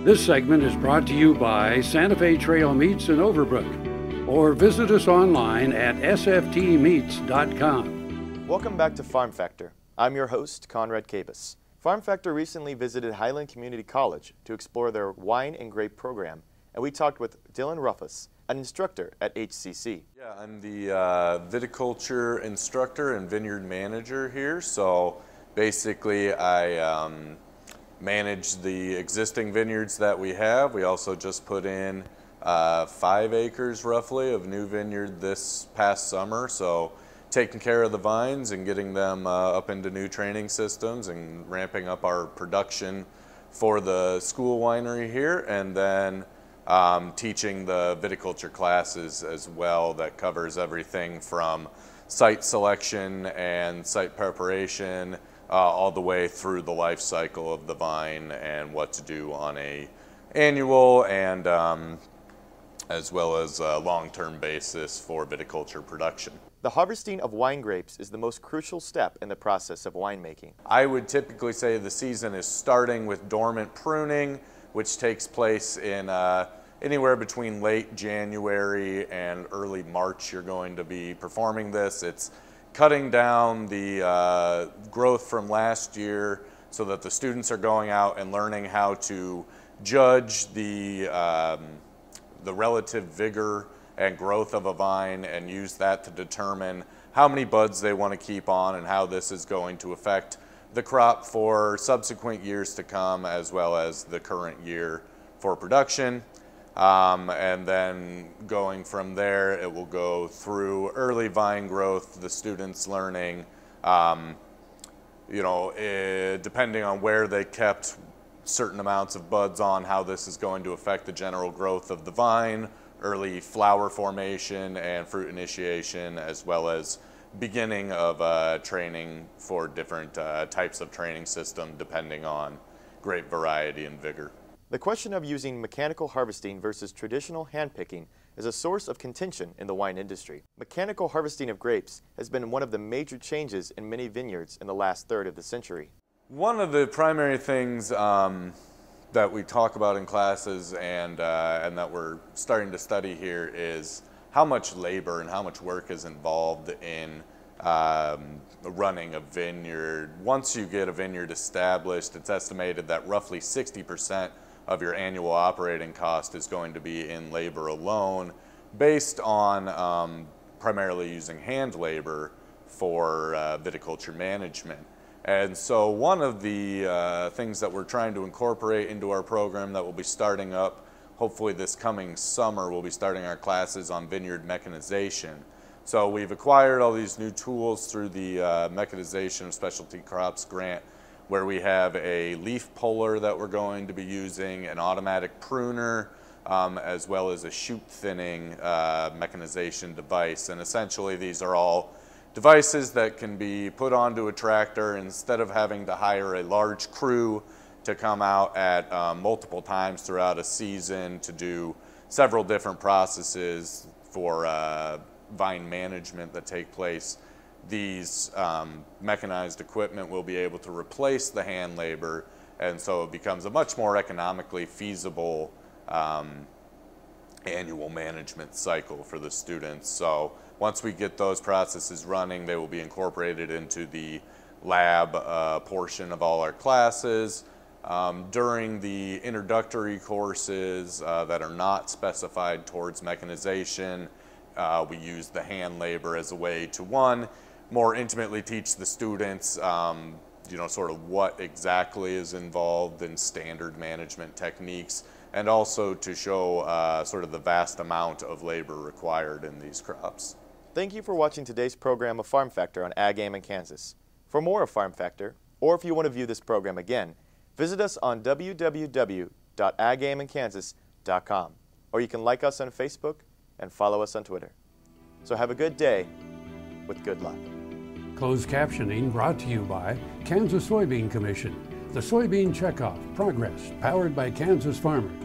This segment is brought to you by Santa Fe Trail Meats in Overbrook, or visit us online at sftmeats.com. Welcome back to Farm Factor. I'm your host, Conrad Kabus. Farm Factor recently visited Highland Community College to explore their wine and grape program, and we talked with Dylan Rolfes, an instructor at HCC. Yeah, I'm the viticulture instructor and vineyard manager here. So basically I manage the existing vineyards that we have. We also just put in 5 acres roughly of new vineyard this past summer. So taking care of the vines and getting them up into new training systems and ramping up our production for the school winery here, and then teaching the viticulture classes as well. That covers everything from site selection and site preparation all the way through the life cycle of the vine and what to do on a annual and as well as a long-term basis for viticulture production. The harvesting of wine grapes is the most crucial step in the process of winemaking. I would typically say the season is starting with dormant pruning, which takes place in anywhere between late January and early March. You're going to be performing this. It's cutting down the growth from last year so that the students are going out and learning how to judge the relative vigor and growth of a vine and use that to determine how many buds they want to keep on and how this is going to affect the crop for subsequent years to come, as well as the current year for production. And then going from there, it will go through early vine growth, the students learning, depending on where they kept certain amounts of buds on, how this is going to affect the general growth of the vine, early flower formation and fruit initiation, as well as beginning of training for different types of training system depending on grape variety and vigor. The question of using mechanical harvesting versus traditional hand-picking is a source of contention in the wine industry. Mechanical harvesting of grapes has been one of the major changes in many vineyards in the last third of the century. One of the primary things that we talk about in classes and that we're starting to study here is how much labor and how much work is involved in running a vineyard. Once you get a vineyard established, it's estimated that roughly 60% of your annual operating cost is going to be in labor alone, based on primarily using hand labor for viticulture management. And so one of the things that we're trying to incorporate into our program that will be starting up hopefully this coming summer, we'll be starting our classes on vineyard mechanization. So we've acquired all these new tools through the Mechanization of Specialty Crops grant, where we have a leaf puller that we're going to be using, an automatic pruner, as well as a shoot thinning mechanization device. And essentially these are all devices that can be put onto a tractor instead of having to hire a large crew to come out at multiple times throughout a season to do several different processes for vine management that take place. These mechanized equipment will be able to replace the hand labor, and so it becomes a much more economically feasible annual management cycle for the students. So once we get those processes running, they will be incorporated into the lab portion of all our classes. During the introductory courses that are not specified towards mechanization, we use the hand labor as a way to, one, more intimately teach the students sort of what exactly is involved in standard management techniques, and also to show sort of the vast amount of labor required in these crops. Thank you for watching today's program of Farm Factor on AGam in Kansas. For more of Farm Factor, or if you want to view this program again, visit us on www.agaminkansas.com, or you can like us on Facebook and follow us on Twitter. So have a good day with good luck. Closed captioning brought to you by Kansas Soybean Commission, the Soybean Checkoff Progress, powered by Kansas farmers.